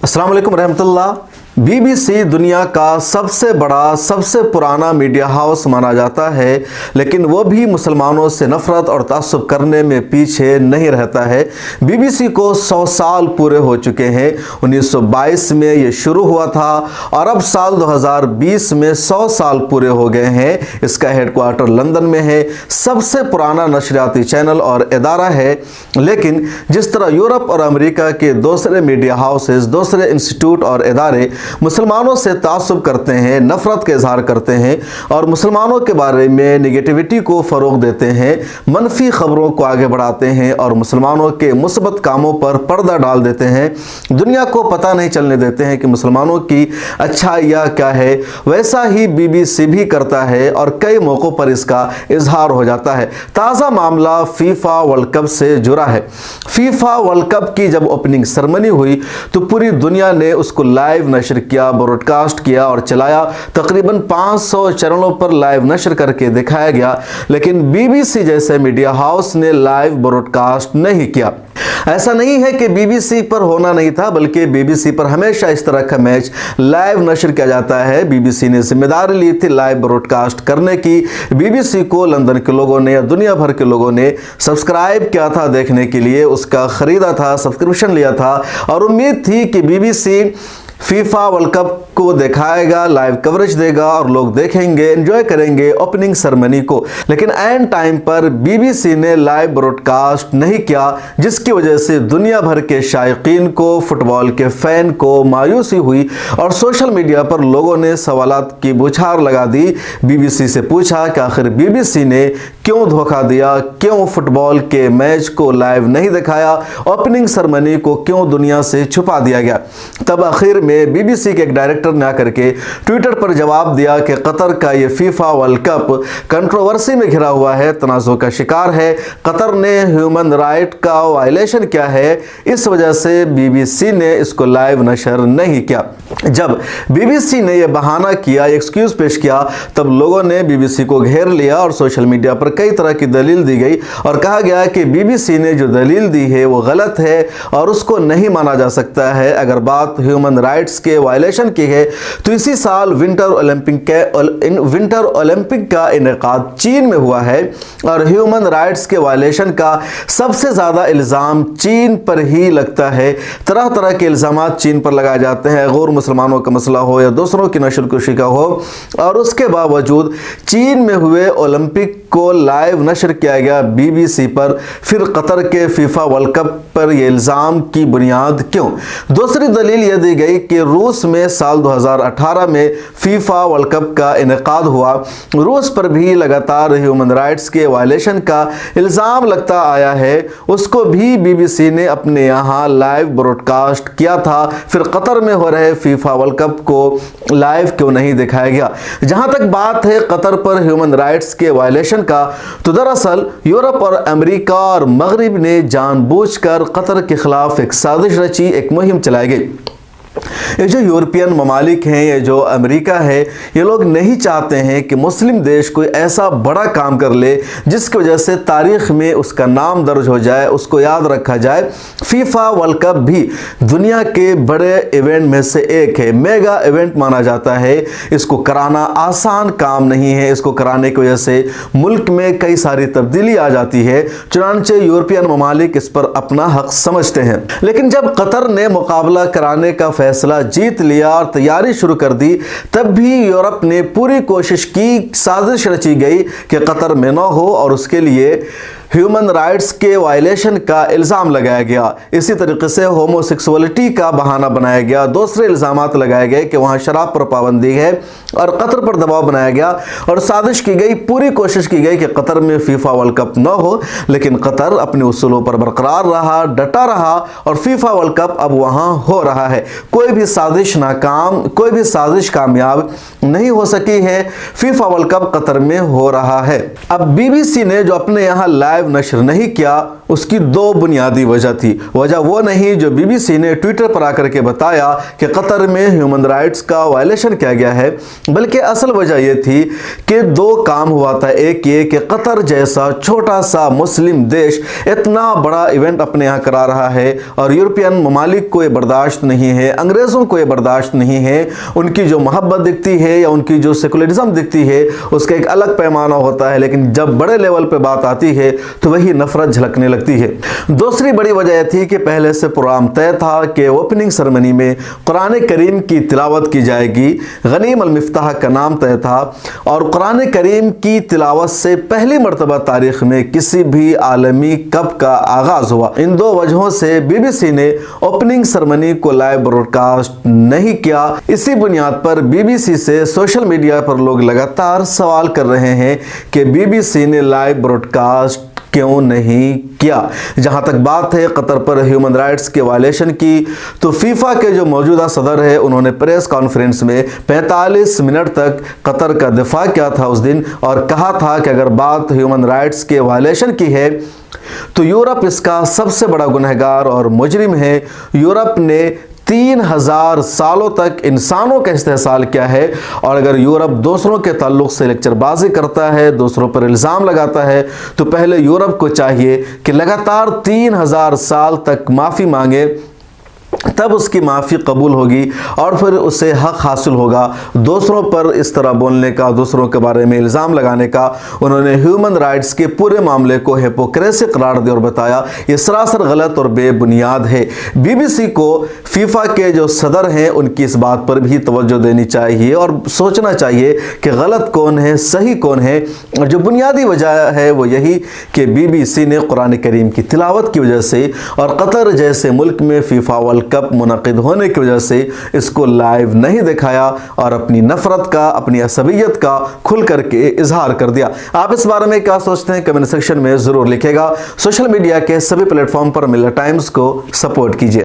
अस्सलाम वालेकुम रहमतुल्लाह। BBC दुनिया का सबसे बड़ा सबसे पुराना मीडिया हाउस माना जाता है, लेकिन वो भी मुसलमानों से नफ़रत और तअस्सुब करने में पीछे नहीं रहता है। BBC को 100 साल पूरे हो चुके हैं। 1922 में ये शुरू हुआ था और अब साल 2020 में 100 साल पूरे हो गए हैं। इसका हेडक्वार्टर लंदन में है। सबसे पुराना नशरियाती चैनल और इदारा है। लेकिन जिस तरह यूरोप और अमेरिका के दूसरे मीडिया हाउसेस, दूसरे इंस्टीट्यूट और इदारे मुसलमानों से तासुब करते हैं, नफरत का इजहार करते हैं और मुसलमानों के बारे में नेगेटिविटी को फ़रोग देते हैं, मनफी ख़बरों को आगे बढ़ाते हैं और मुसलमानों के मुस्बत कामों पर पर्दा डाल देते हैं, दुनिया को पता नहीं चलने देते हैं कि मुसलमानों की अच्छाइयाँ क्या है, वैसा ही BBC भी करता है और कई मौक़ों पर इसका इजहार हो जाता है। ताज़ा मामला फीफा वर्ल्ड कप से जुड़ा है। फीफा वर्ल्ड कप की जब ओपनिंग सेरेमनी हुई तो पूरी दुनिया ने उसको लाइव नशर किया, ब्रॉडकास्ट किया और चलाया। तकरीबन 500 चैनलों पर लाइव नशर करके दिखाया गया, लेकिन BBC जैसे मीडिया हाउस ने लाइव ब्रॉडकास्ट नहीं किया। ऐसा नहीं है कि BBC पर होना नहीं था, बल्कि BBC पर हमेशा इस तरह का मैच लाइव नशर किया जाता है। BBC ने जिम्मेदारी ली थी लाइव ब्रॉडकास्ट करने की। BBC को लंदन के लोगों ने या दुनिया भर के लोगों ने सब्सक्राइब किया था देखने के लिए, उसका खरीदा था, सब्सक्रिप्शन लिया था और उम्मीद थी कि BBC फीफा वर्ल्ड कप को दिखाएगा, लाइव कवरेज देगा और लोग देखेंगे, एंजॉय करेंगे ओपनिंग सेरेमनी को। लेकिन एंड टाइम पर BBC ने लाइव ब्रॉडकास्ट नहीं किया, जिसकी वजह से दुनिया भर के शायकीन को, फुटबॉल के फैन को मायूसी हुई और सोशल मीडिया पर लोगों ने सवालात की बौछार लगा दी। BBC से पूछा कि आखिर BBC ने क्यों धोखा दिया, क्यों फुटबॉल के मैच को लाइव नहीं दिखाया, ओपनिंग सेरेमनी को क्यों दुनिया से छुपा दिया गया। तब आखिर में BBC के एक डायरेक्टर ने आकर के ट्विटर पर जवाब दिया कि कतर का ये फीफा वर्ल्ड कप कंट्रोवर्सी में घिरा हुआ है, तनाज़ुर का शिकार है। कतर ने ह्यूमन राइट का वायलेशन किया है, इस वजह से BBC ने इसको लाइव नशर नहीं किया। जब BBC ने यह बहाना किया, एक्सक्यूज पेश किया, तब लोगों ने BBC को घेर लिया और सोशल मीडिया पर कई तरह की दलील दी गई और कहा गया कि BBC ने जो दलील दी है वो गलत है और उसको नहीं माना जा सकता है। अगर बात ह्यूमन राइट्स के वायलेशन की है तो इसी साल विंटर ओलंपिक का इनेकाद चीन में हुआ है और ह्यूमन राइट्स के वायलेशन का सबसे ज़्यादा इल्ज़ाम चीन पर ही लगता है। तरह तरह के इल्ज़ामात चीन पर लगाए जाते हैं, गैर मुसलमानों का मसला हो या दूसरों की नस्ल कुशी का हो, और उसके बावजूद चीन में हुए ओलंपिक को लाइव नशर किया गया BBC पर। फिर कतर के फीफा वर्ल्ड कप पर यह इल्ज़ाम की बुनियाद क्यों? दूसरी दलील यह दी गई कि रूस में साल 2018 में फीफा वर्ल्ड कप का इनेकाद हुआ। रूस पर भी लगातार ह्यूमन राइट्स के वायलेशन का इल्ज़ाम लगता आया है, उसको भी BBC ने अपने यहाँ लाइव ब्रॉडकास्ट किया था। फिर कतर में हो रहे फीफा वर्ल्ड कप को लाइव क्यों नहीं दिखाया गया? जहाँ तक बात है कतर पर ह्यूमन राइट्स के वायलेशन का, तो दरअसल यूरोप और अमेरिका और मगरिब ने जानबूझकर कतर के खिलाफ एक साजिश रची, एक मुहिम चलाई गई। ये जो यूरोपियन ममालिक हैं, ये जो अमेरिका है, ये लोग नहीं चाहते हैं कि मुस्लिम देश कोई ऐसा बड़ा काम कर ले जिसकी वजह से तारीख में उसका नाम दर्ज हो जाए, उसको याद रखा जाए। फीफा वर्ल्ड कप भी दुनिया के बड़े इवेंट में से एक है, मेगा इवेंट माना जाता है। इसको कराना आसान काम नहीं है, इसको कराने की वजह से मुल्क में कई सारी तब्दीली आ जाती है, चुनांचे यूरोपियन ममालिक इस पर अपना हक समझते हैं। लेकिन जब कतर ने मुकाबला कराने का फैसला जीत लिया और तैयारी शुरू कर दी, तब भी यूरोप ने पूरी कोशिश की, साजिश रची गई कि कतर में न हो और उसके लिए ह्यूमन राइट्स के वायलेशन का इल्ज़ाम लगाया गया। इसी तरीके से होमोसेक्सुअलिटी का बहाना बनाया गया, दूसरे इल्ज़ामात लगाए गए कि वहाँ शराब पर पाबंदी है और कतर पर दबाव बनाया गया और साजिश की गई, पूरी कोशिश की गई कि कतर में फीफा वर्ल्ड कप न हो। लेकिन कतर अपने उसूलों पर बरकरार रहा, डटा रहा और फीफा वर्ल्ड कप अब वहाँ हो रहा है। कोई भी साजिश कामयाब नहीं हो सकी है। फीफा वर्ल्ड कप कतर में हो रहा है। अब BBC ने जो अपने यहाँ लाइव لائیو نشر نہیں کیا، اس کی دو بنیادی وجہ تھی۔ وجہ وہ نہیں جو بی بی سی نے ٹویٹر پر آ کر کے بتایا کہ قطر میں ہیومن رائٹس کا وائلیشن کیا گیا ہے، بلکہ اصل وجہ یہ تھی کہ دو کام ہوا تھا۔ ایک یہ کہ قطر جیسا چھوٹا سا مسلم دیش اتنا بڑا ایونٹ اپنے یہاں کرا رہا ہے اور یورپین ممالک کو یہ برداشت نہیں ہے، انگریزوں کو یہ برداشت نہیں ہے۔ ان کی جو محبت دکھتی ہے یا ان کی جو سیکولرزم دکھتی ہے اس کا ایک الگ پیمانہ ہوتا ہے، لیکن جب بڑے لیول پہ بات آتی ہے تو وہی نفرت جھلکنے لگتی ہے۔ دوسری بڑی وجہ یہ تھی کہ پہلے سے پروگرام طے تھا کہ اوپننگ سرمنی میں قرآن کریم کی تلاوت کی جائے گی۔ غنیم المفتاح کا نام طے تھا اور قرآن کریم کی تلاوت سے پہلی مرتبہ تاریخ میں کسی بھی عالمی کپ کا آغاز ہوا۔ ان دو وجہوں سے بی بی سی نے اوپننگ سرمنی کو لائیو براڈ کاسٹ نہیں کیا۔ اسی بنیاد پر بی بی سی سے سوشل میڈیا پر لوگ لگاتار سوال کر رہے ہیں کہ بی بی سی نے لائیو براڈ کاسٹ کیوں نہیں کیا۔ جہاں تک بات ہے قطر پر ہیومن رائٹس کے وائلیشن کی، تو فیفا کے جو موجودہ صدر ہے انہوں نے پریس کانفرنس میں 45 منٹ تک قطر کا دفاع کیا تھا اس دن، اور کہا تھا کہ اگر بات ہیومن رائٹس کے وائلیشن کی ہے تو یورپ اس کا سب سے بڑا گنہگار اور مجرم ہے۔ یورپ نے 3000 سالوں تک انسانوں کا استحصال کیا ہے، اور اگر یورپ دوسروں کے تعلق سے لیکچر بازی کرتا ہے، دوسروں پر الزام لگاتا ہے، تو پہلے یورپ کو چاہیے کہ لگاتار 3000 سال تک معافی مانگے، تب اس کی معافی قبول ہوگی اور پھر اسے حق حاصل ہوگا۔ دوسروں پر اس طرح بولنے کا، دوسروں کے بارے میں الزام لگانے کا، انہوں نے ہیومن رائٹس کے پورے معاملے کو ہیپوکریسی قرار دیا اور بتایا یہ سراسر غلط اور بے بنیاد ہے۔ بی بی سی کو فیفا کے جو صدر ہیں ان کی اس بات پر بھی توجہ دینی چاہیے اور سوچنا چاہیے کہ غلط کون ہے، صحیح کون ہے۔ اور جو بنیادی وجہ ہے وہ یہی کہ بی بی سی نے قرآن کریم کی تلاوت کی وجہ سے اور قطر جیسے ملک میں فیفا ورلڈ کپ منعقد ہونے کی وجہ سے اس کو لائیو نہیں دکھایا اور اپنی نفرت کا، اپنی عصبیت کا کھل کر کے اظہار کر دیا۔ آپ اس بارے میں کیا سوچتے ہیں کمنٹ سیکشن میں ضرور لکھے گا۔ سوشل میڈیا کے سبھی پلیٹ فارم پر ملت ٹائمز کو سپورٹ کیجیے۔